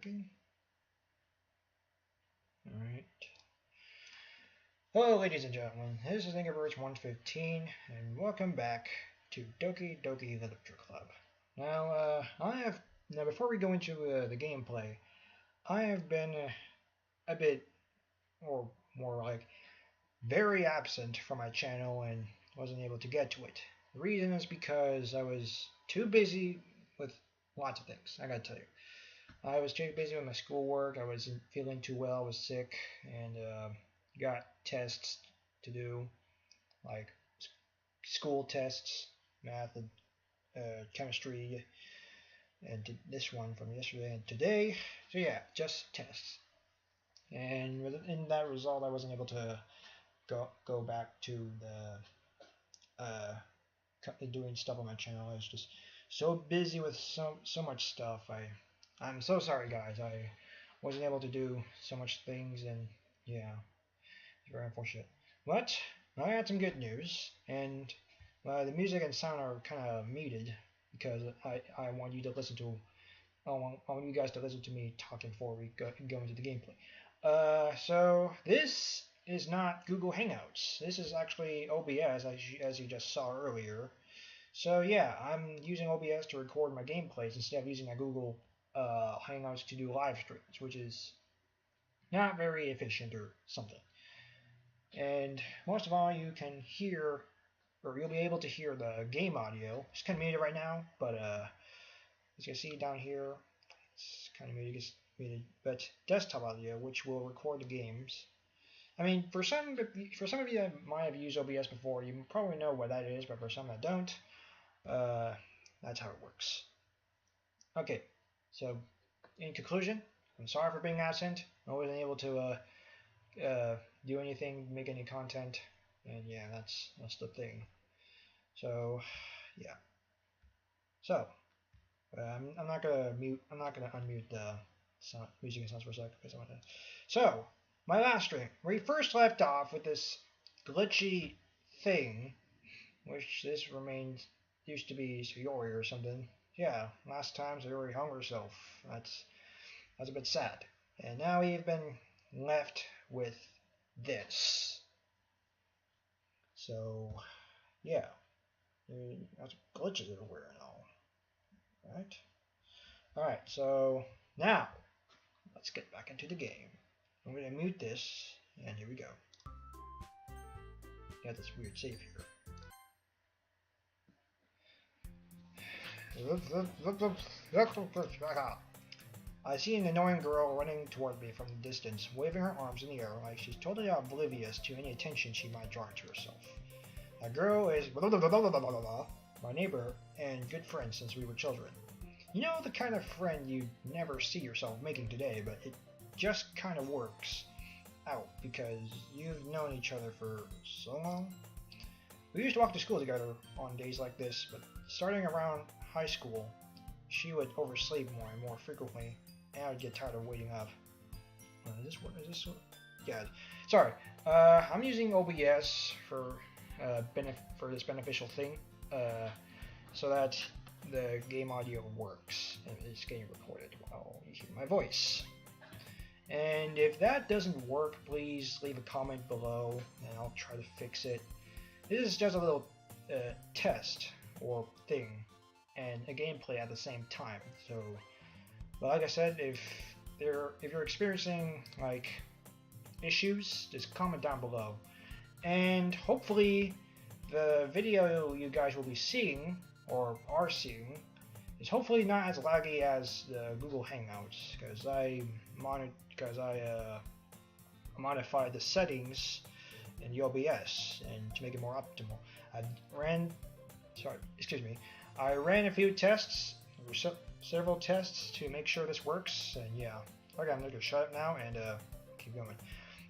working? Alright. Hello, ladies and gentlemen. This is Ingerbirds 115, and welcome back to Doki Doki Literature Club. Now, before we go into the gameplay, I have been a bit, or more like, very absent from my channel and wasn't able to get to it. The reason is because I was too busy with lots of things, I gotta tell you. I was too busy with my schoolwork, I wasn't feeling too well, I was sick, and got tests to do, like school tests, math and chemistry, and this one from yesterday and today. So yeah, just tests. And in that result, I wasn't able to go back to the doing stuff on my channel. I was just so busy with so much stuff. I'm so sorry, guys. I wasn't able to do so much things, and yeah, it's very unfortunate. But I had some good news, and the music and sound are kind of muted because I want you to listen to. I want you guys to listen to me talking before we go into the gameplay. So this is not Google Hangouts. This is actually OBS, as you just saw earlier. So yeah, I'm using OBS to record my gameplays instead of using a Google Hangouts to do live streams, which is not very efficient or something. And most of all, you can hear, or you'll be able to hear the game audio. It's kind of muted right now, but as you can see down here, it's kind of muted. But desktop audio, which will record the games. I mean, for some of you that might have used OBS before, you probably know what that is, but for some that don't, that's how it works. Okay, so in conclusion, I'm sorry for being absent. I wasn't able to do anything, make any content, and yeah, that's the thing. So yeah. So I'm not gonna unmute the music and sounds for a second because I want to. So my last stream, we first left off with this glitchy thing, which this used to be Sayori or something. Yeah, last time Sayori hung herself. That's a bit sad. And now we've been left with this. So yeah, there's glitches everywhere and all. Right? All right. So now let's get back into the game. I'm going to mute this, and here we go. Got this weird save here. I see an annoying girl running toward me from the distance, waving her arms in the air like she's totally oblivious to any attention she might draw to herself. That girl is my neighbor and good friend since we were children. You know, the kind of friend you never see yourself making today, but it just kind of works out because you've known each other for so long. We used to walk to school together on days like this, but starting around high school, she would oversleep more and more frequently, and I would get tired of waiting up. Is this? Yeah. Sorry. I'm using OBS for this beneficial thing, so that the game audio works and it's getting recorded while you hear my voice. And if that doesn't work, please leave a comment below and I'll try to fix it. This is just a little test or thing and a gameplay at the same time. So, but like I said, if you're experiencing like issues, just comment down below. And hopefully the video you guys will be seeing or are seeing is hopefully not as laggy as the Google Hangouts, because I modified the settings in the OBS and to make it more optimal. I ran a few tests, several tests to make sure this works, and yeah, okay, I'm gonna shut up now and keep going.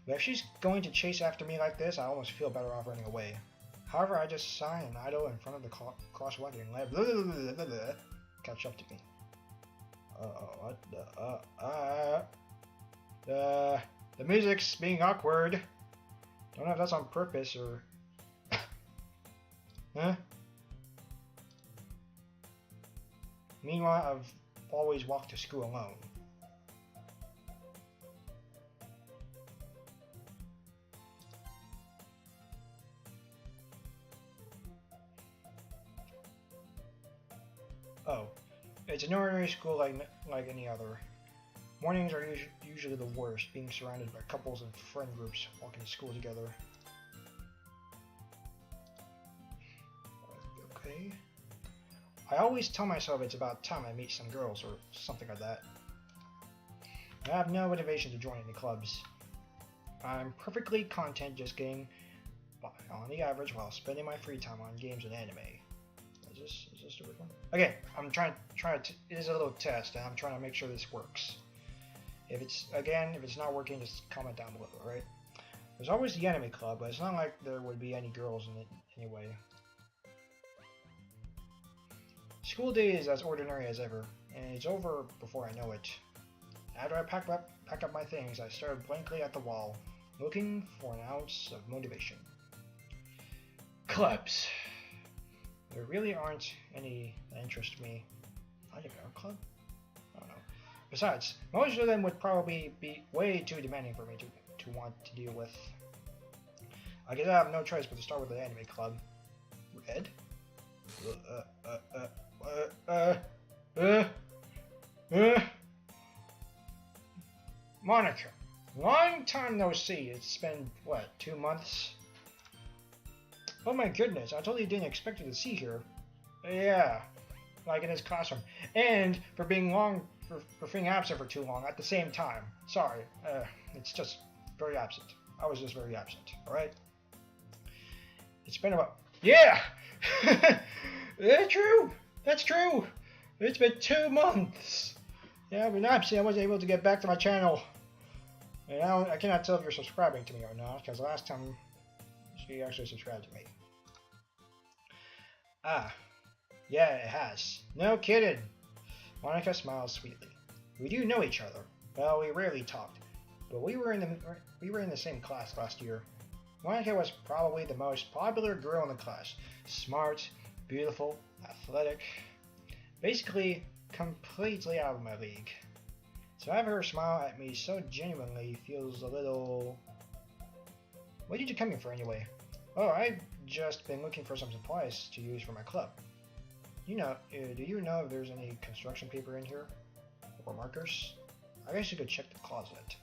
But if she's going to chase after me like this, I almost feel better off running away. However, I just sigh and idle in front of the crosswalk and let catch up to me. The music's being awkward. Don't know if that's on purpose or... Huh? Meanwhile, I've always walked to school alone. elementary school like any other. Mornings are usually the worst, being surrounded by couples and friend groups walking to school together. Okay. I always tell myself it's about time I meet some girls or something like that. I have no motivation to join any clubs. I'm perfectly content just getting by on the average while spending my free time on games and anime. Is this the right one? Okay, I'm trying to. It is a little test, and I'm trying to make sure this works. If it's not working, just comment down below, right? There's always the anime club, but it's not like there would be any girls in it anyway. School day is as ordinary as ever, and it's over before I know it. After I packed up my things, I stared blankly at the wall, looking for an ounce of motivation. Clubs. There really aren't any that interest me. Like a club? I don't know. Besides, most of them would probably be way too demanding for me to want to deal with. I guess I have no choice but to start with the anime club. Red? Monica, long time no see. It's been, what, 2 months? Oh my goodness, I totally didn't expect you to see here. Yeah, like in his classroom. And for being absent for too long at the same time. Sorry, it's just very absent. I was just very absent, alright? It's been about... Yeah! That's true! That's true! It's been 2 months! Yeah, I've been absent. I wasn't able to get back to my channel. And I cannot tell if you're subscribing to me or not, because last time she actually subscribed to me. Ah, yeah, it has. No kidding. Monica smiles sweetly. We do know each other. Well, we rarely talked, but we were in the same class last year. Monica was probably the most popular girl in the class. Smart, beautiful, athletic. Basically, completely out of my league. To have her smile at me so genuinely feels a little... What did you come here for anyway? Oh, I've just been looking for some supplies to use for my club. Do you know if there's any construction paper in here? Or markers? I guess you could check the closet.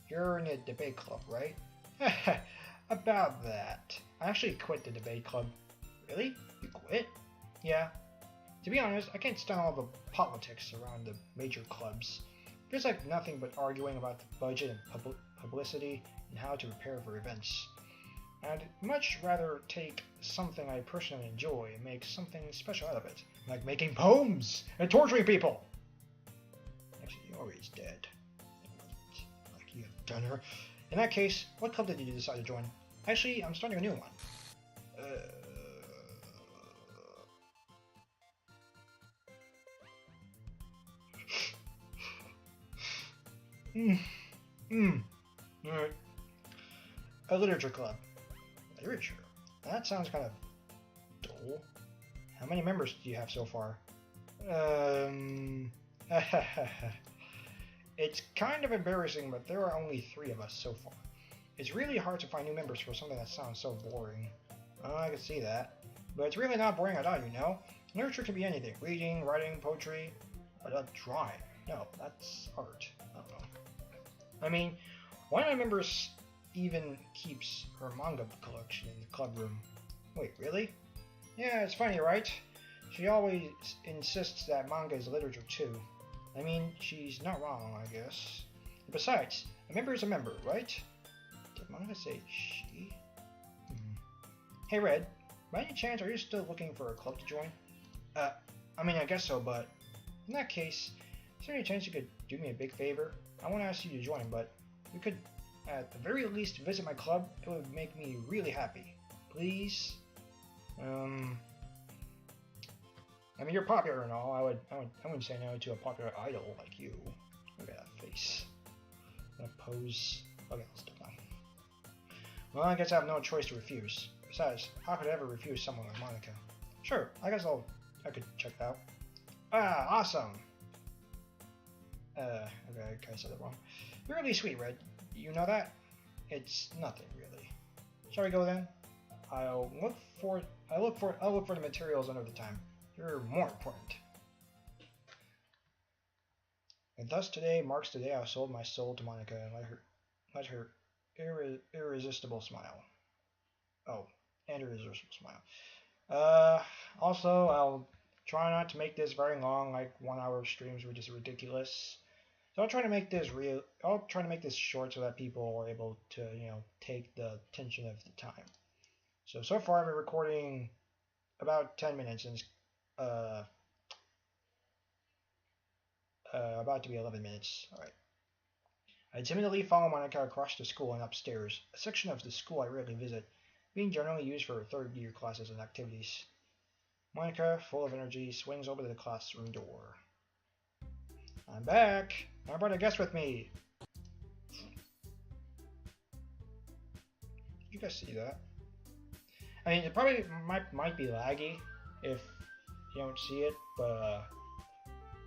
You're in a debate club, right? About that. I actually quit the debate club. Really? You quit? Yeah. To be honest, I can't stand all the politics around the major clubs. There's like nothing but arguing about the budget and publicity and how to prepare for events. I'd much rather take something I personally enjoy and make something special out of it, like making poems and torturing people. Actually, Yori's dead. Like you have done her. In that case, what club did you decide to join? Actually, I'm starting a new one. Alright. A literature club. Literature? That sounds kind of dull. How many members do you have so far? It's kind of embarrassing, but there are only 3 of us so far. It's really hard to find new members for something that sounds so boring. Oh, I can see that. But it's really not boring at all, you know? Literature can be anything. Reading, writing, poetry, drawing. No, that's art. I don't know. I mean, one of my members even keeps her manga collection in the club room. Wait, really? Yeah, it's funny, right? She always insists that manga is literature too. I mean, she's not wrong, I guess. Besides, a member is a member, right? Did manga say she? Hey Red, by any chance are you still looking for a club to join? I mean, I guess so, but in that case, is there any chance you could do me a big favor? I want to ask you to join, but you could, at the very least, visit my club. It would make me really happy. Please? I mean, you're popular and all. I wouldn't say no to a popular idol like you. Look at that face. I'm gonna pose. Okay, let's do that. Well, I guess I have no choice to refuse. Besides, how could I ever refuse someone like Monica? Sure, I guess I could check that out. Ah, awesome. Okay, I said it wrong. You're really sweet, Red. You know that? It's nothing really. Shall we go then? I'll look for the materials another time. You're more important. And thus today marks the day I sold my soul to Monica and let her irresistible smile. Oh, and irresistible smile. Also, I'll try not to make this very long, like 1 hour streams, which is ridiculous. So I'll try to make this I'll try to make this short so that people are able to, take the tension of the time. So far I've been recording about 10 minutes, and it's about to be 11 minutes. All right. I timidly follow Monica across the school and upstairs, a section of the school I rarely visit, being generally used for third-year classes and activities. Monica, full of energy, swings over to the classroom door. I'm back! I brought a guest with me! You guys see that? I mean, it probably might be laggy if you don't see it, but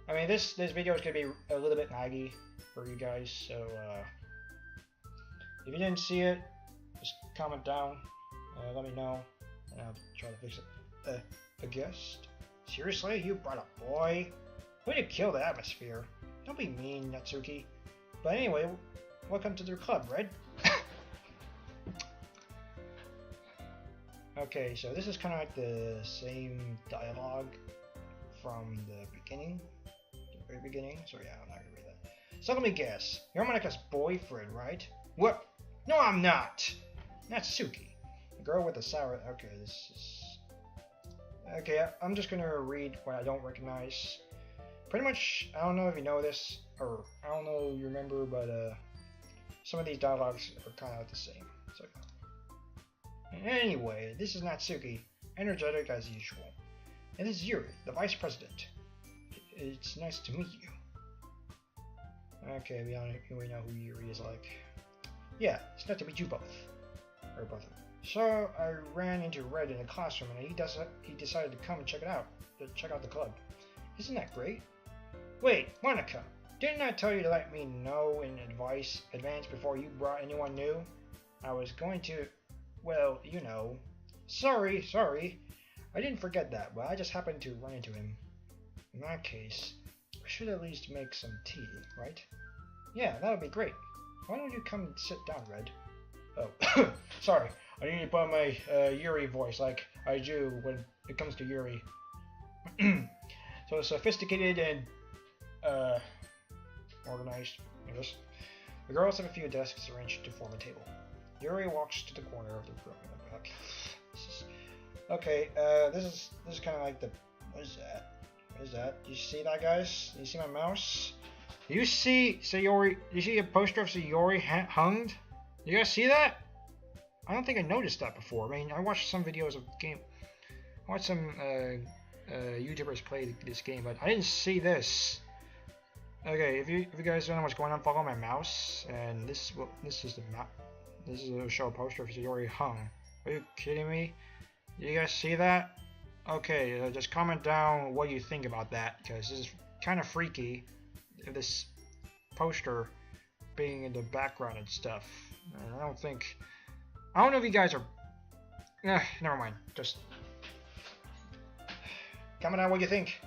I mean, this video is gonna be a little bit laggy for you guys, so if you didn't see it, just comment down, let me know, and I'll try to fix it. A guest? Seriously? You brought a boy? Way to kill the atmosphere. Don't be mean, Natsuki. But anyway, welcome to their club, Red. Okay, so this is kind of like the same dialogue from the beginning, the very beginning. So yeah, I'm not gonna read that. So let me guess, you're Monika's boyfriend, right? What? No, I'm not. Natsuki, the girl with the sour. Okay, this is. Okay, I'm just gonna read what I don't recognize. Pretty much, I don't know if you know this, or I don't know if you remember, but some of these dialogues are kind of the same. So. Anyway, this is Natsuki, energetic as usual. And this is Yuri, the vice president. It's nice to meet you. Okay, we know who Yuri is like. Yeah, it's nice to meet you both. Or both of them. So I ran into Red in the classroom, and he decided to come and check out the club. Isn't that great? Wait, Monica, didn't I tell you to let me know in advance before you brought anyone new? I was going to. Well, you know. Sorry. I didn't forget that, but I just happened to run into him. In that case, I should at least make some tea, right? Yeah, that would be great. Why don't you come and sit down, Red? Oh, sorry. I need to put on my Yuri voice like I do when it comes to Yuri. So sophisticated and organized, I guess. The girls have a few desks arranged to form a table. Yuri walks to the corner of the room in the back. Okay, this is kind of like the. What is that? What is that? Do you see that, guys? Do you see my mouse? Do you see Sayori? Do you see a poster of Sayori hung? You guys see that? I don't think I noticed that before. I mean, I watched some videos of the game. I watched some YouTubers play this game, but I didn't see this. Okay, if you guys don't know what's going on, follow my mouse. And this is the map. This is a show poster of Sayori hung. Are you kidding me? Did you guys see that? Okay, just comment down what you think about that, because this is kind of freaky. This poster being in the background and stuff. And I don't know if you guys are. Never mind. Just comment down what you think.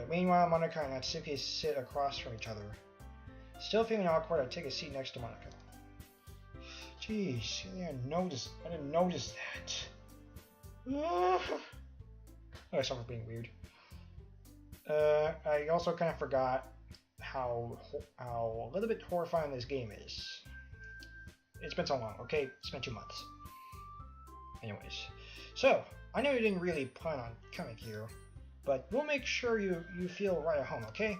Meanwhile, Monica and Natsuki sit across from each other. Still feeling awkward, I take a seat next to Monica. Jeez, I didn't notice that. Okay, sorry for being weird. I also kind of forgot how a little bit horrifying this game is. It's been so long, okay? It's been 2 months. Anyways, so I know you didn't really plan on coming here, but we'll make sure you feel right at home, okay?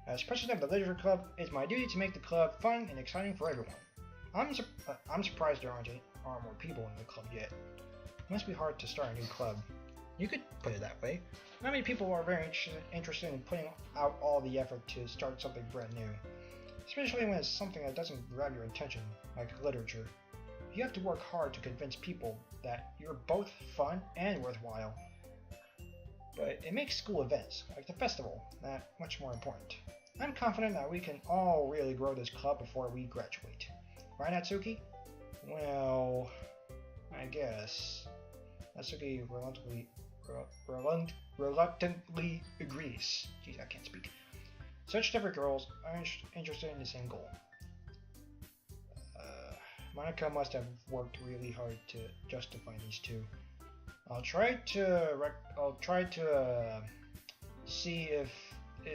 As president of the Literature Club, it's my duty to make the club fun and exciting for everyone. I'm surprised there aren't more people in the club yet. It must be hard to start a new club. You could put it that way. Not many people are very interested in putting out all the effort to start something brand new. Especially when it's something that doesn't grab your attention, like literature. You have to work hard to convince people that you're both fun and worthwhile. But it makes school events, like the festival, that much more important. I'm confident that we can all really grow this club before we graduate. Right, Natsuki? Well, I guess. Natsuki reluctantly agrees. Jeez, I can't speak. Such different girls are interested in the same goal. Monica must have worked really hard to justify these two. I'll try to see if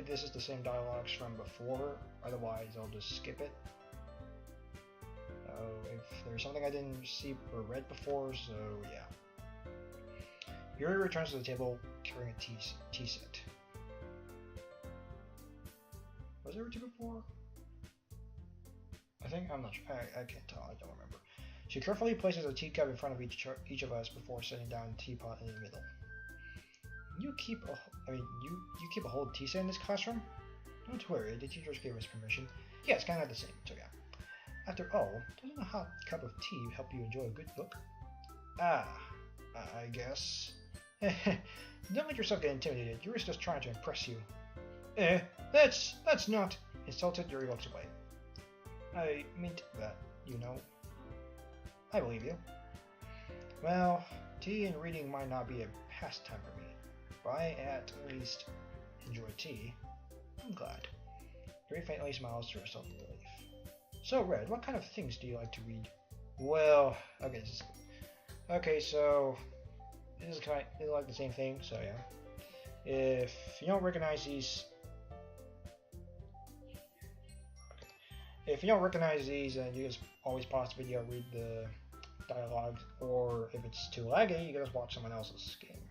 this is the same dialogues from before. Otherwise, I'll just skip it. If there's something I didn't see or read before, so yeah. Yuri returns to the table carrying a tea set. Was there a tea before? I'm not sure. I can't tell. I don't remember. She carefully places a teacup in front of each of us before setting down the teapot in the middle. You keep a whole tea set in this classroom? Don't worry, the teachers gave us permission. Yeah, it's kind of the same. So yeah. After all, doesn't a hot cup of tea help you enjoy a good book? I guess. Don't let yourself get intimidated. Yuri's just trying to impress you. That's not. Insulted, Yuri walks away. I meant that, you know. I believe you. Well, tea and reading might not be a pastime for me, but I at least enjoy tea. I'm glad. Yuri faintly smiles to herself in relief. So, Red, what kind of things do you like to read? Well, okay, so this is kind of like the same thing, so yeah. If you don't recognize these, and you just always pause the video, read the dialogue, or if it's too laggy, you can just watch someone else's game.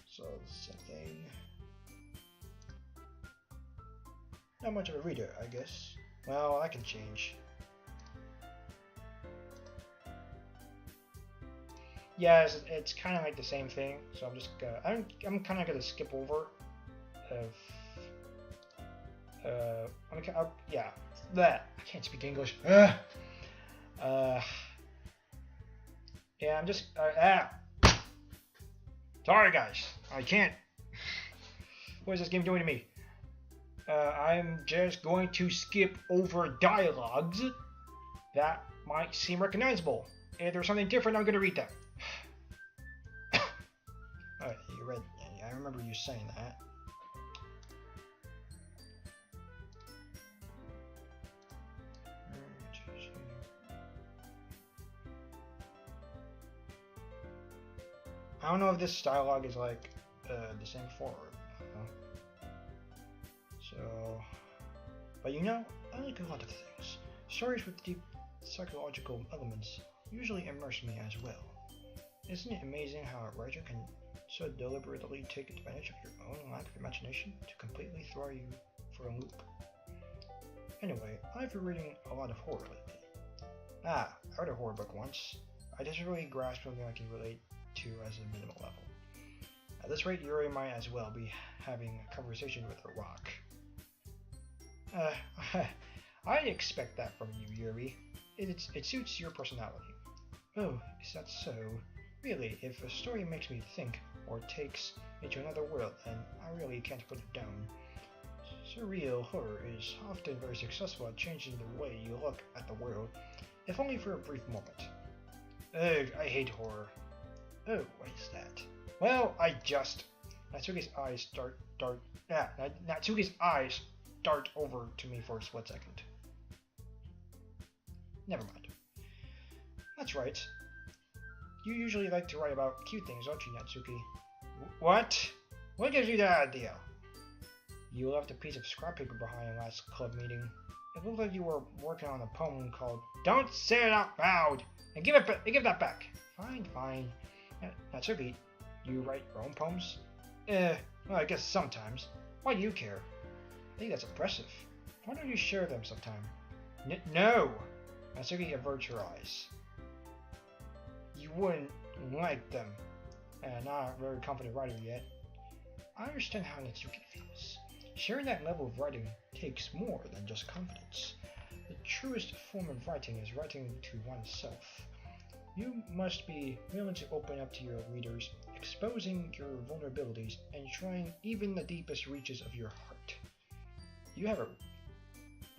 So, same thing. Not much of a reader, I guess. Well, I can change. Yeah, it's kind of like the same thing. So I'm just I'm kind of gonna skip over. Yeah, that I can't speak English. Yeah, I'm just sorry guys, I can't. What is this game doing to me? I'm just going to skip over dialogues that might seem recognizable. If there's something different, I'm going to read them. Alright, you read. I remember you saying that. I don't know if this dialogue is like the same before. So, but you know, I like a lot of things. Stories with deep psychological elements usually immerse me as well. Isn't it amazing how a writer can so deliberately take advantage of your own lack of imagination to completely throw you for a loop? Anyway, I've been reading a lot of horror lately. I read a horror book once. I just really grasped something I can relate to as a minimal level. At this rate, Yuri might as well be having a conversation with a rock. I'd expect that from you, Yuri. It suits your personality. Oh, is that so? Really, if a story makes me think or takes me to another world, then I really can't put it down. Surreal horror is often very successful at changing the way you look at the world, if only for a brief moment. Ugh, I hate horror. Oh, what is that? Well, Natsuki's eyes Natsuki's eyes dart over to me for a split second. Never mind. That's right. You usually like to write about cute things, don't you, Natsuki? What? What gives you that idea? You left a piece of scrap paper behind last club meeting. It looked like you were working on a poem called "Don't Say It Out Loud!" And give that back. Fine. Natsuki, you write your own poems? Well, I guess sometimes. Why do you care? I think that's impressive. Why don't you share them sometime? No! Natsuki averts her eyes. You wouldn't like them. Not a very confident writer yet. I understand how Natsuki feels. Sharing that level of writing takes more than just confidence. The truest form of writing is writing to oneself. You must be willing to open up to your readers, exposing your vulnerabilities, and trying even the deepest reaches of your heart. You have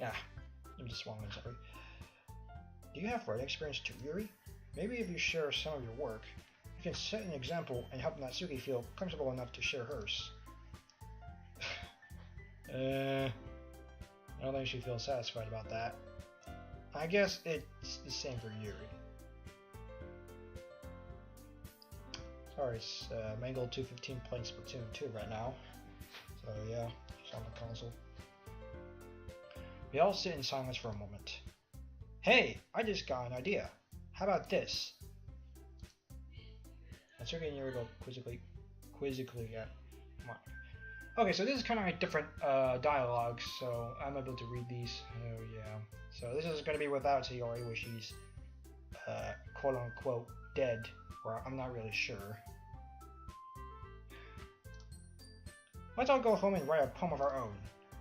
I'm just swallowing, sorry. Do you have writing experience too, Yuri? Maybe if you share some of your work, You can set an example and help Natsuki feel comfortable enough to share hers. I don't think she feels satisfied about that. I guess it's the same for Yuri. Sorry, it's Mangle 215 playing Splatoon 2 right now. So yeah, she's on the console. We all sit in silence for a moment. Hey, I just got an idea. How about this? Natsuki and Yuri go quizzically at Monica. Okay, so this is kind of like different dialogues, so I'm able to read these. Oh yeah. So this is going to be without Sayori, where she's quote unquote dead, or I'm not really sure. Let's all go home and write a poem of our own.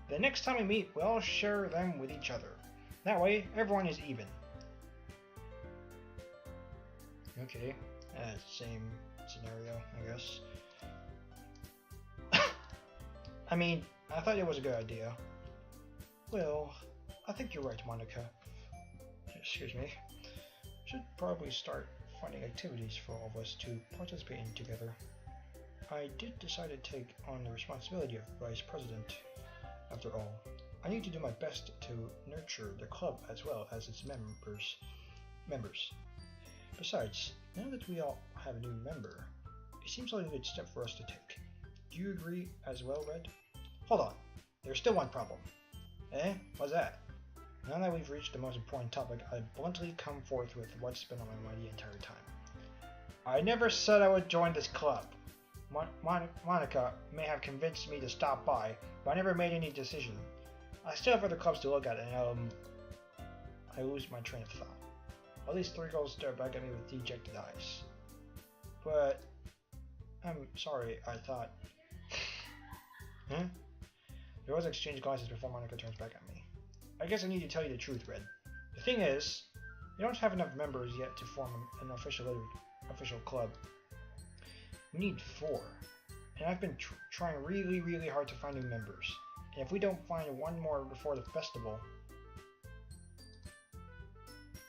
The next time we meet, we'll all share them with each other. That way, everyone is even. Okay, same scenario, I guess. I mean, I thought it was a good idea. Well, I think you're right, Monica. Excuse me. Should probably start finding activities for all of us to participate in together. I did decide to take on the responsibility of Vice President. After all, I need to do my best to nurture the club as well as its members. Besides, now that we all have a new member, it seems like a good step for us to take. Do you agree as well, Red? Hold on, there's still one problem. Eh? What's that? Now that we've reached the most important topic, I bluntly come forth with what's been on my mind the entire time. I never said I would join this club. Monica may have convinced me to stop by, but I never made any decision. I still have other clubs to look at, and I lose my train of thought. All these three girls stare back at me with dejected eyes. But I'm sorry, I thought. Huh? We always exchange glances before Monica turns back at me. I guess I need to tell you the truth, Red. The thing is, we don't have enough members yet to form an official club. We need 4, and I've been trying really hard to find new members. And if we don't find one more before the festival,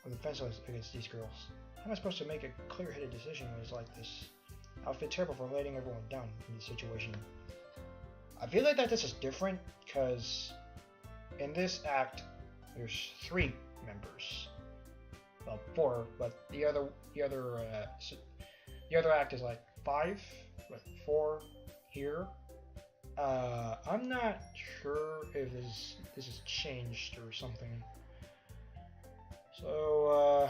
or the festival against these girls, how am I supposed to make a clear-headed decision when it's like this? I'll feel terrible for letting everyone down in this situation. I feel like that this is different, because in this act, there's 3 members. Well, 4, but the other act is like 5, with 4 here. I'm not sure if this is changed or something. So,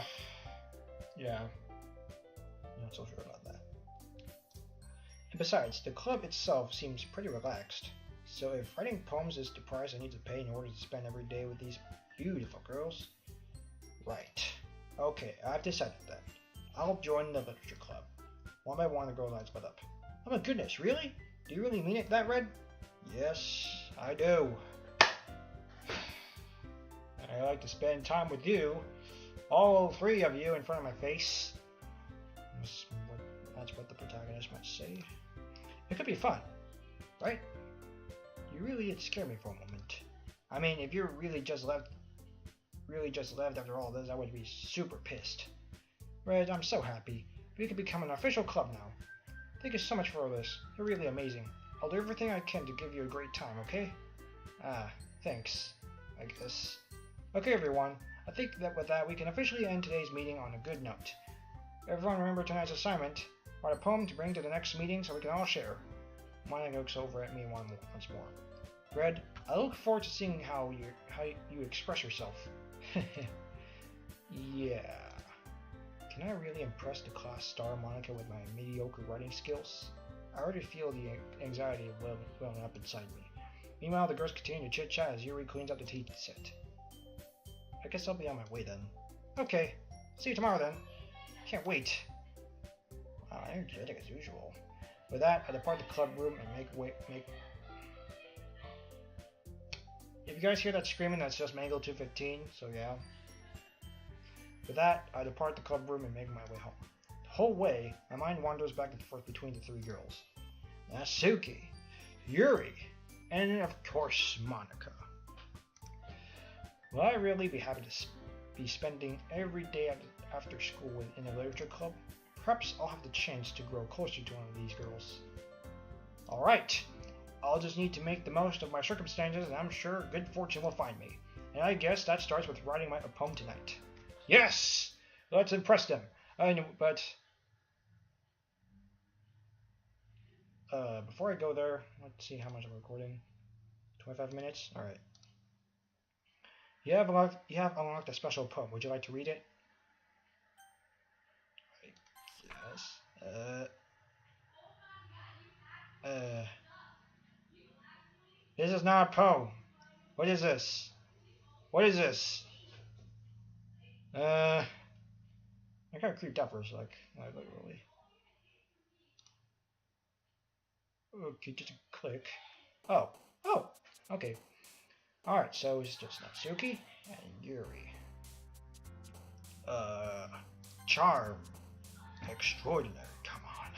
yeah, I'm not so sure about that. And besides, the club itself seems pretty relaxed. So if writing poems is the price I need to pay in order to spend every day with these beautiful girls, right? Okay, I've decided that. I'll join the literature club. One by one, the girls eyes lit up. Oh my goodness, really? Do you really mean it, that Red? Yes, I do. I like to spend time with you, all 3 of you in front of my face. That's what the protagonist might say. It could be fun, right? You really did scare me for a moment. I mean, if you really just left after all this, I would be super pissed. Red, I'm so happy. We could become an official club now. Thank you so much for all this. You're really amazing. I'll do everything I can to give you a great time, okay? Thanks, I guess. Okay, everyone. I think that with that, we can officially end today's meeting on a good note. Everyone remember tonight's assignment. Write a poem to bring to the next meeting so we can all share. Monica looks over at me once more. Red, I look forward to seeing how you express yourself. Yeah. Can I really impress the class star Monica with my mediocre writing skills? I already feel the anxiety welling up inside me. Meanwhile, the girls continue to chit-chat as Yuri cleans up the tea set. I guess I'll be on my way then. Okay, see you tomorrow then. Can't wait. Wow, energetic as usual. With that, I depart the club room and make. If you guys hear that screaming, that's just Mangle 215, so yeah. With that, I depart the club room and make my way home. The whole way, my mind wanders back and forth between the 3 girls. Natsuki, Yuri, and of course, Monica. Will I really be happy to be spending every day after school in a literature club? Perhaps I'll have the chance to grow closer to one of these girls. Alright, I'll just need to make the most of my circumstances, and I'm sure good fortune will find me. And I guess that starts with writing my poem tonight. Yes! Let's impress them. But before I go there, let's see how much I'm recording. 25 minutes? Alright. You have unlocked a special poem. Would you like to read it? Yes. This is not a poem. What is this? What is this? I kind of creeped out for a sec. Like literally. Okay, just a click. Oh. Okay. Alright, so it's just Natsuki and Yuri. Charm. Extraordinary. Come on.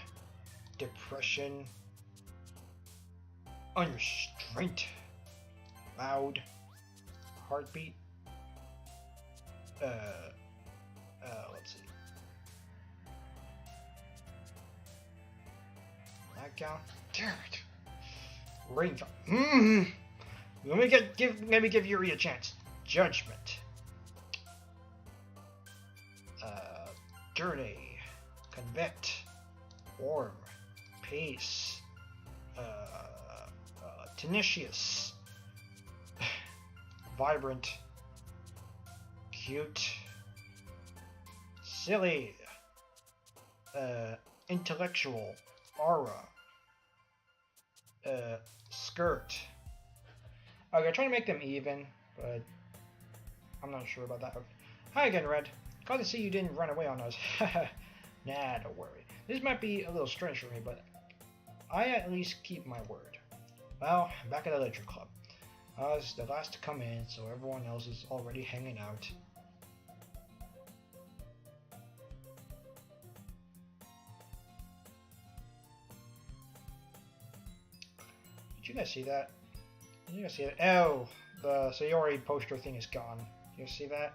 Depression. Unrestraint. Loud. Heartbeat. Let's see. Nightgown. Damn it. Rainfall. Let me give Yuri a chance. Judgment. Journey. Convict. Warm. Peace. Tenacious. Vibrant. Cute. Silly. Intellectual. Aura. Skirt. Okay, I'm trying to make them even, but I'm not sure about that. Okay. Hi again, Red. Glad to see you didn't run away on us. Nah, don't worry. This might be a little strange for me, but I at least keep my word. Well, I'm back at the Literature Club. I was the last to come in, so everyone else is already hanging out. Did you guys see that? Did you guys see it? Oh, the Sayori poster thing is gone. You guys see that?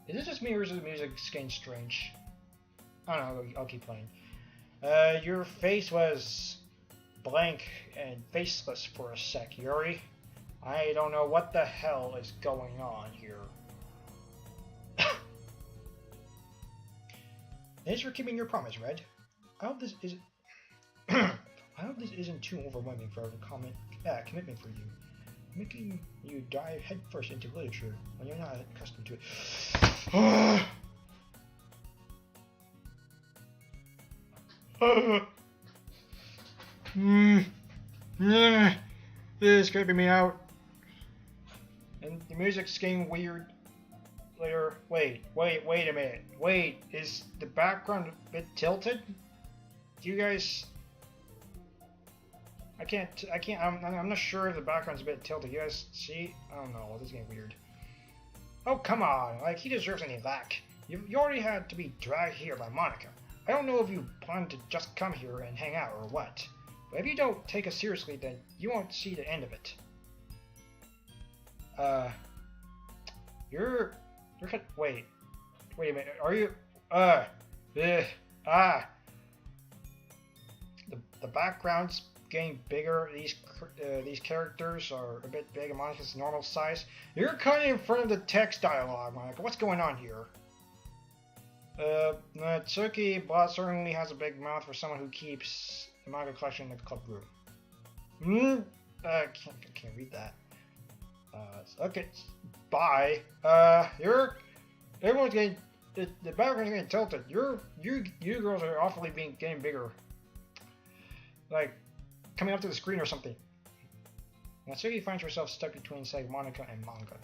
Is this just me or is the music getting strange? I don't know, I'll keep playing. Your face was blank and faceless for a sec, Yuri. I don't know what the hell is going on here. Thanks for keeping your promise, Red. I hope this isn't too overwhelming for a commitment for you. Making you dive headfirst into literature when you're not accustomed to it. This is creeping me out. And the music's getting weird. Later, wait a minute. Wait, is the background a bit tilted? Do you guys? I'm not sure if the background's a bit tilted. You guys see? I don't know. This is getting weird. Oh, come on. Like, he deserves any lack. You already had to be dragged here by Monica. I don't know if you plan to just come here and hang out or what. But if you don't take us seriously, then you won't see the end of it. Wait a minute. Are you? The background's getting bigger. These characters are a bit big and Monica's normal size. You're cutting in front of the text dialogue, Monica. What's going on here? Natsuki Boss certainly has a big mouth for someone who keeps the manga collection in the club room. Can't read that. Okay, bye. Everyone's getting the background's getting tilted. You girls are awfully getting bigger. Like coming up to the screen or something. Natsuki finds herself stuck between, say, Monica and manga.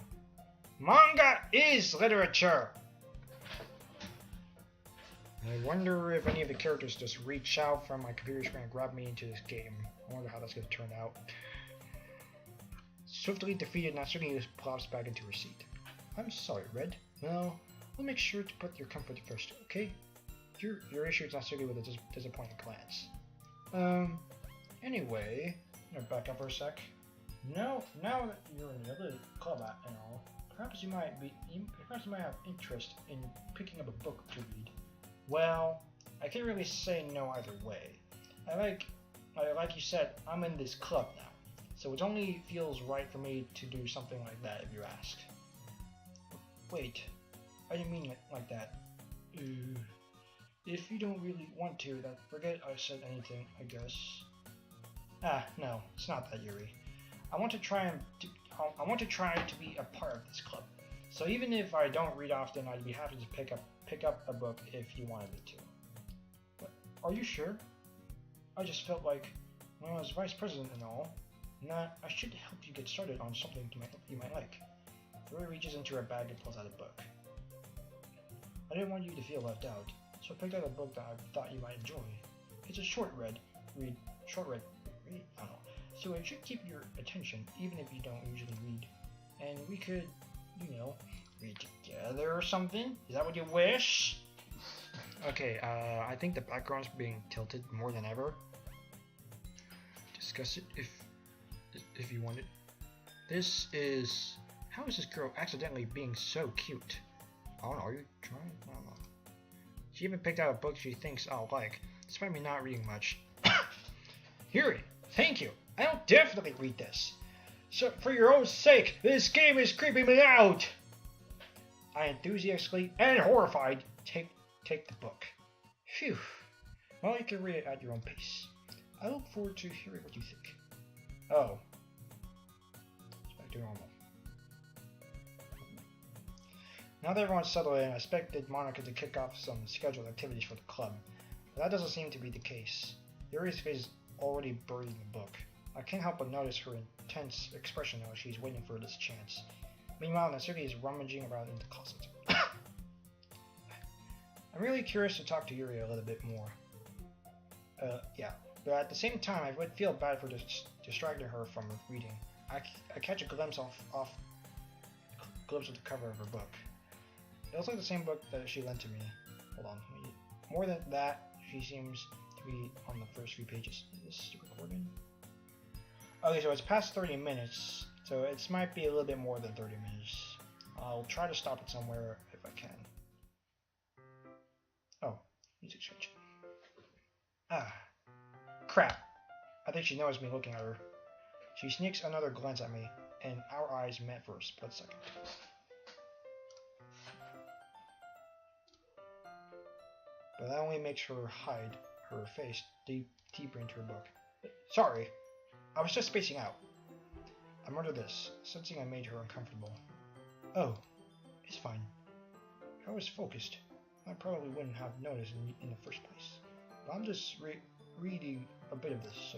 Manga is literature. I wonder if any of the characters just reach out from my computer screen and grab me into this game. I wonder how that's going to turn out. Swiftly defeated, Natsuki just plops back into her seat. I'm sorry, Red. Well, we'll make sure to put your comfort first, okay? Your issue is Natsuki with a disappointed glance. Anyway, I'm gonna back up for a sec. Now that you're in the club and all, perhaps you might have interest in picking up a book to read. Well, I can't really say no either way. Like you said, I'm in this club now, so it only feels right for me to do something like that if you ask. Wait, I didn't mean it like that. If you don't really want to, then forget I said anything, I guess. No, it's not that, Yuri. I want to try to be a part of this club. So even if I don't read often, I'd be happy to pick up a book if you wanted me to. But are you sure? I just felt like, when I was vice president and all, that I should help you get started on something you might like. Yuri reaches into her bag and pulls out a book. I didn't want you to feel left out, so I picked out a book that I thought you might enjoy. It's a short read, I don't know. So it should keep your attention, even if you don't usually read. And we could, read together or something? Is that what you wish? Okay, I think the background's being tilted more than ever. Discuss it if you want it. How is this girl accidentally being so cute? I don't know, are you trying? I don't know. She even picked out a book she thinks I'll like, despite me not reading much. Yuri, thank you. I'll definitely read this. So, for your own sake, this game is creeping me out! I enthusiastically and horrified take the book. Phew. Well, you can read it at your own pace. I look forward to hearing what you think. Oh. It's back to normal. Now that everyone's settled in, I expected Monica to kick off some scheduled activities for the club, but that doesn't seem to be the case. Yuri's face is already buried in the book. I can't help but notice her intense expression as she's waiting for this chance. Meanwhile, Natsuki is rummaging around in the closet. I'm really curious to talk to Yuri a little bit more. Yeah, but at the same time, I would feel bad for distracting her from reading. I catch a glimpse of the cover of her book. It looks like the same book that she lent to me. Hold on. More than that, she seems to be on the first few pages. Is this recording? Okay, so it's past 30 minutes, so it might be a little bit more than 30 minutes. I'll try to stop it somewhere if I can. Oh, music switch. Crap. I think she noticed me looking at her. She sneaks another glance at me, and our eyes met for a split second. But that only makes her hide her face deeper into her book. Sorry, I was just spacing out. I muttered this, sensing I made her uncomfortable. Oh, it's fine. If I was focused, I probably wouldn't have noticed in the first place. But I'm just reading a bit of this, so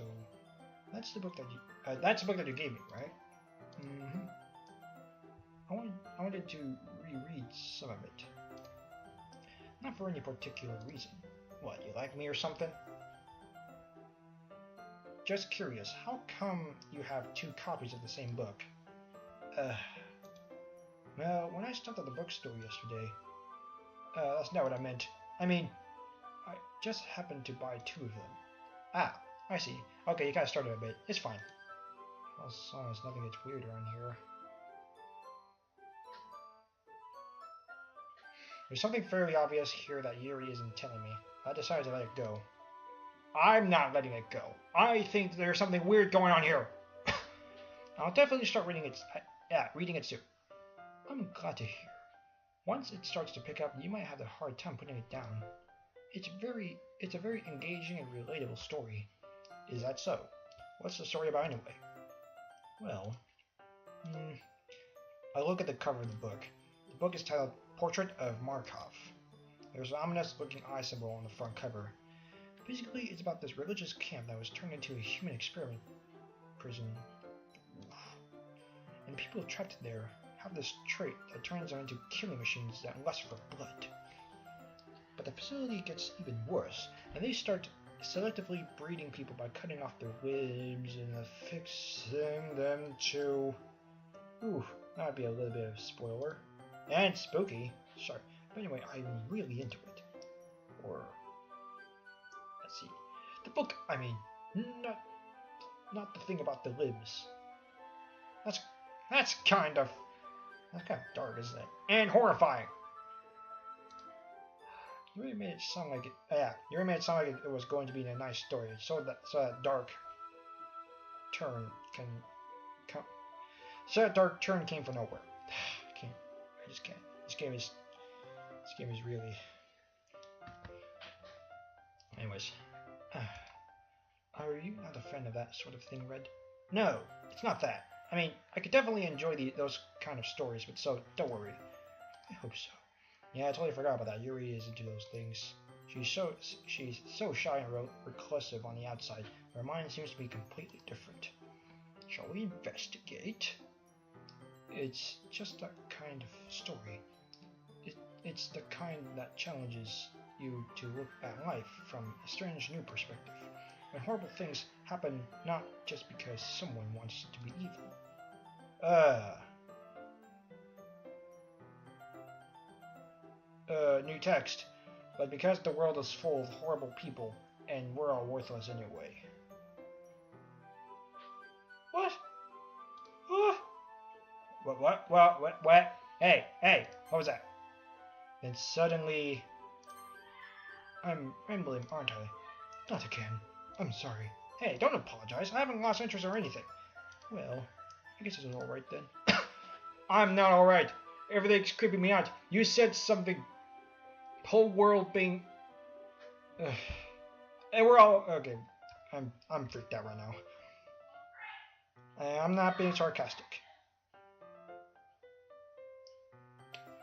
that's the book that you gave me, right? Mm-hmm. I wanted to reread some of it. Not for any particular reason. What, you like me or something? Just curious, how come you have 2 copies of the same book? Well, when I stopped at the bookstore yesterday... that's not what I meant. I mean, I just happened to buy 2 of them. Ah, I see. Okay, you got started a bit. It's fine. As long as nothing gets weird around here. There's something fairly obvious here that Yuri isn't telling me. I decided to let it go. I'm not letting it go. I think there's something weird going on here. I'll definitely start reading it. Reading it soon. I'm glad to hear. Once it starts to pick up, you might have a hard time putting it down. It's a very engaging and relatable story. Is that so? What's the story about anyway? Well, I look at the cover of the book. The book is titled Portrait of Markov. There's an ominous-looking eye symbol on the front cover. Basically, it's about this religious camp that was turned into a human experiment prison. And people trapped there have this trait that turns them into killing machines that lust for blood. But the facility gets even worse, and they start selectively breeding people by cutting off their limbs and affixing them to... Ooh, that would be a little bit of a spoiler. And spooky. Sorry. But anyway, I'm really into it. Or... let's see. The book, I mean, not the thing about the limbs. That's that's kind of dark, isn't it? And horrifying. You really made it sound like it. Yeah, you really made it sound like it was going to be a nice story. So that dark turn can come. So that dark turn came from nowhere. I can't. I just can't. This game is really. Anyways, are you not a fan of that sort of thing, Red? No, it's not that. I mean, I could definitely enjoy those kind of stories, but so don't worry. I hope so. Yeah, I totally forgot about that. Yuri is into those things. She's so shy and reclusive on the outside. Her mind seems to be completely different. Shall we investigate? It's just that kind of story. It's the kind that challenges you to look at life from a strange new perspective. When horrible things happen not just because someone wants to be evil. New text. But because the world is full of horrible people, and we're all worthless anyway. What? What? Hey, what was that? Then suddenly... I'm rambling, aren't I? Not again. I'm sorry. Hey, don't apologize. I haven't lost interest or anything. Well, I guess it's alright then. I'm not alright. Everything's creeping me out. You said something... Whole world being... And we're all... Okay. I'm freaked out right now. I'm not being sarcastic.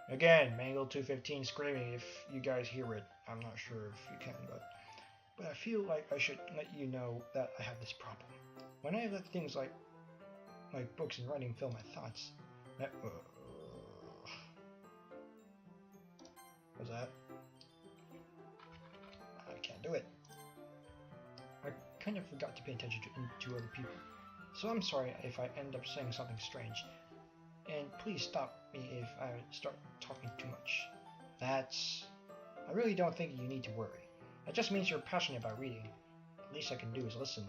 Again, Mangle215 screaming if you guys hear it. I'm not sure if you can, but I feel like I should let you know that I have this problem. When I let things like books and writing fill my thoughts, what's that? I can't do it. I kind of forgot to pay attention to other people, so I'm sorry if I end up saying something strange. And please stop me if I start talking too much. I really don't think you need to worry. That just means you're passionate about reading. The least I can do is listen.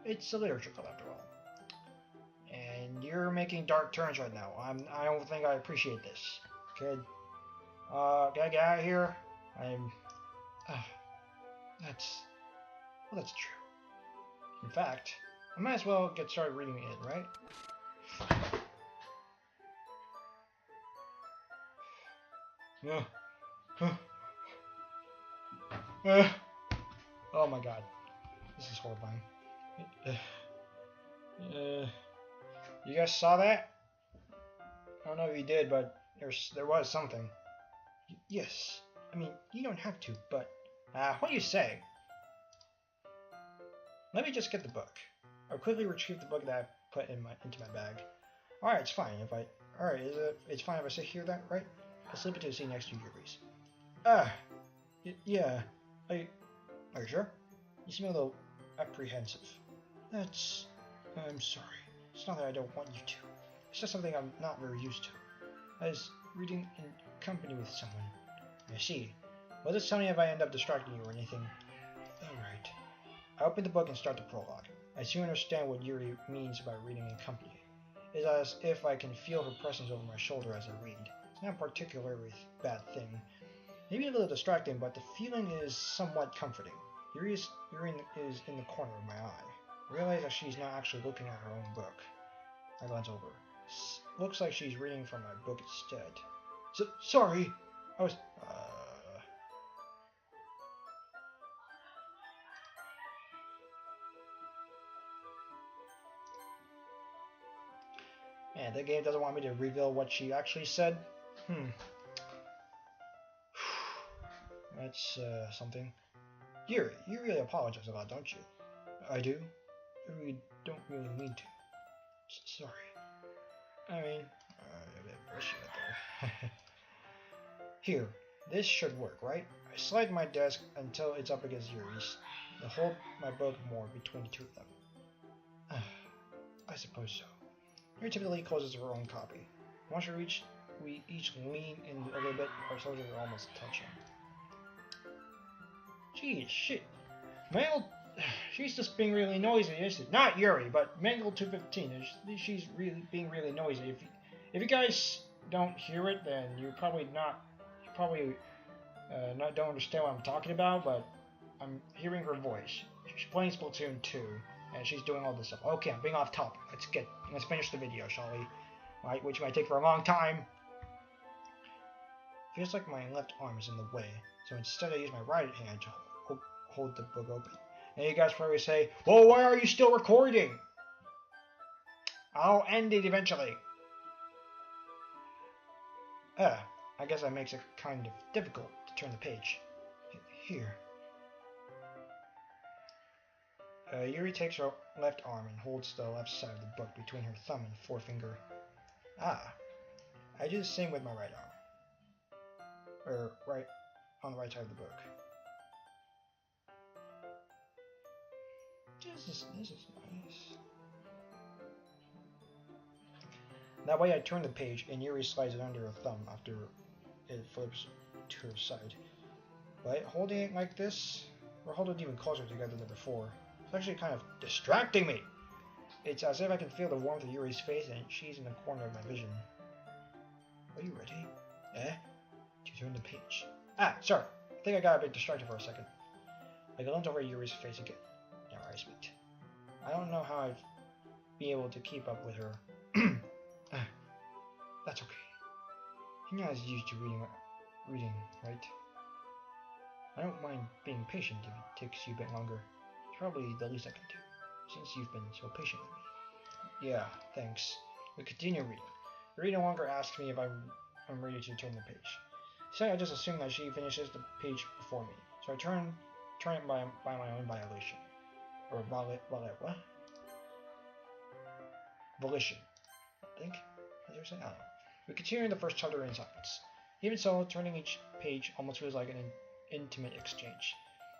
It's a literature club after all. And you're making dark turns right now. I don't think I appreciate this, kid. Can I get out of here? That's true. In fact, I might as well get started reading it, right? Oh my god. This is horrifying. You guys saw that? I don't know if you did, but there was something. Yes. I mean, you don't have to, but... what do you say? Let me just get the book. I'll quickly retrieve the book that I put into my bag. Alright, it's fine if I... Alright, it's fine if I sit here, that, right? I'll slip into the seat next to Yuri's. Yeah. Are you sure? You seem a little apprehensive. I'm sorry. It's not that I don't want you to. It's just something I'm not very used to. I was reading in company with someone. I see. Well, just tell me if I end up distracting you or anything. Alright. I open the book and start the prologue. I soon understand what Yuri means by reading in company. It's as if I can feel her presence over my shoulder as I read. It's not a particularly bad thing. Maybe a little distracting, but the feeling is somewhat comforting. Yuri is in the corner of my eye. I realize that she's not actually looking at her own book. I glance over. Looks like she's reading from my book instead. Sorry! I was... Man, the game doesn't want me to reveal what she actually said. That's, something. Yuri, you really apologize a lot, don't you? I do? I don't really mean to. Sorry. I mean, a bit bullshit there. Here, this should work, right? I slide my desk until it's up against Yuri's. I hold my book more between the two of them. I suppose so. Yuri typically closes her own copy. Once we each lean in a little bit, our shoulders are almost touching. Geez, shit. she's just being really noisy, isn't it? Not Yuri, but Mangle215. She's really being really noisy. If you guys don't hear it, then you're probably not. You probably not don't understand what I'm talking about. But I'm hearing her voice. She's playing Splatoon 2, and she's doing all this stuff. Okay, I'm being off topic. Let's finish the video, shall we? Right, which might take for a long time. Feels like my left arm is in the way, so instead I use my right hand to hold the book open. And you guys probably say, well, why are you still recording? I'll end it eventually. I guess that makes it kind of difficult to turn the page. Here. Yuri takes her left arm and holds the left side of the book between her thumb and forefinger. I do the same with my right arm. Or right on the right side of the book. This is nice. That way I turn the page and Yuri slides it under her thumb after it flips to her side. But holding it like this, we're holding it even closer together than before. It's actually kind of distracting me. It's as if I can feel the warmth of Yuri's face and she's in the corner of my vision. Are you ready? To turn the page. Sorry. I think I got a bit distracted for a second. I glanced over Yuri's face again. Embarrassment. I don't know how I'd be able to keep up with her. That's okay. You're not as used to reading, right? I don't mind being patient if it takes you a bit longer. It's probably the least I can do, since you've been so patient with me. Yeah, thanks. We continue reading. Yuri no longer asks me if I'm ready to turn the page. So I just assume that she finishes the page before me. So I turn it by my own violation. Or what? Volition. I think. As you were saying, I don't know. We continue the first chapter in silence. Even so, turning each page almost feels like an intimate exchange.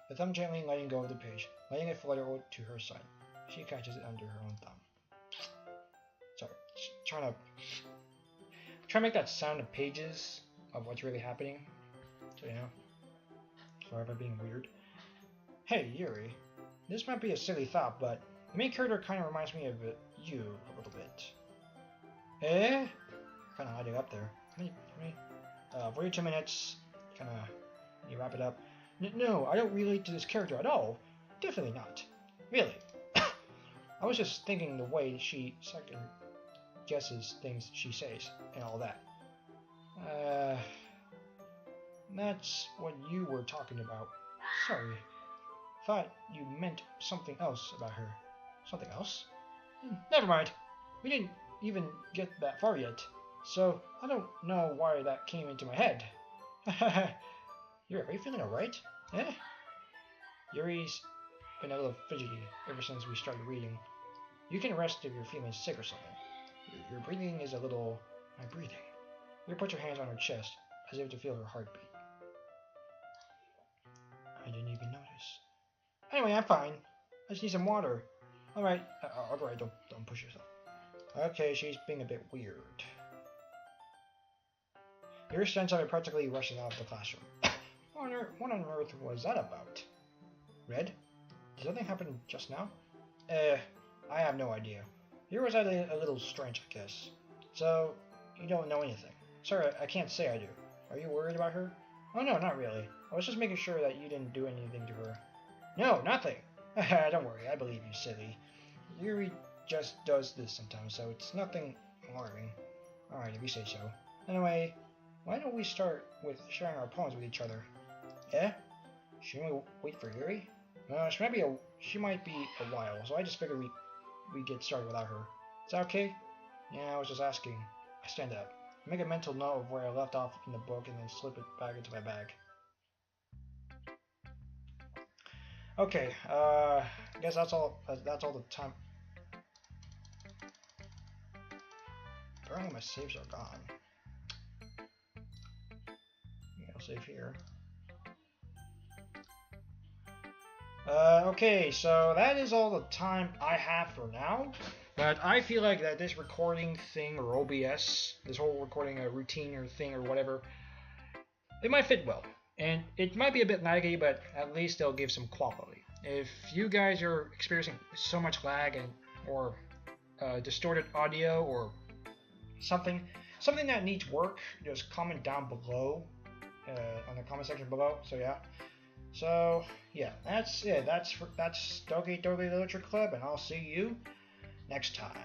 The thumb gently letting go of the page, letting it flutter to her side. She catches it under her own thumb. Sorry, trying to make that sound of pages of what's really happening. So yeah. Sorry if I'm being weird. Hey, Yuri. This might be a silly thought, but the main character kind of reminds me of you a little bit. Kind of hiding up there. How many? 42 minutes. Kind of. You wrap it up. No, I don't relate to this character at all. Definitely not. Really. I was just thinking the way she second guesses things she says and all that. That's what you were talking about. Sorry. Thought you meant something else about her. Something else? Never mind. We didn't even get that far yet. So, I don't know why that came into my head. Yuri, are you feeling alright? Yuri's been a little fidgety ever since we started reading. You can rest if you're feeling sick or something. Your breathing is a little... My breathing. Yuri puts her hands on her chest, as if to feel her heartbeat. I didn't even notice. Anyway, I'm fine. I just need some water. Alright, don't push yourself. Okay, she's being a bit weird. Yuri stands up and practically rushes out of the classroom. What on earth was that about? Red? Did something happen just now? I have no idea. Yuri was a little strange, I guess. So, you don't know anything. Sorry, I can't say I do. Are you worried about her? Oh no, not really. I was just making sure that you didn't do anything to her. No, nothing. Don't worry, I believe you, silly. Yuri just does this sometimes, so it's nothing alarming. Alright, if you say so. Anyway, why don't we start with sharing our poems with each other? Shouldn't we wait for Yuri? She might be a while, so I just figured we get started without her. Is that okay? Yeah, I was just asking. I stand up. Make a mental note of where I left off in the book and then slip it back into my bag. Okay, I guess that's all the time. Apparently my saves are gone. Yeah, I'll save here. Okay, so that is all the time I have for now. But I feel like that this recording thing, or OBS, this whole recording routine or thing or whatever, it might fit well. And it might be a bit laggy, but at least it'll give some quality. if you guys are experiencing so much lag and or distorted audio or something that needs work, just comment down below on the comment section below. So yeah. So yeah, that's it. That's Doki Doki Literature Club, and I'll see you next time.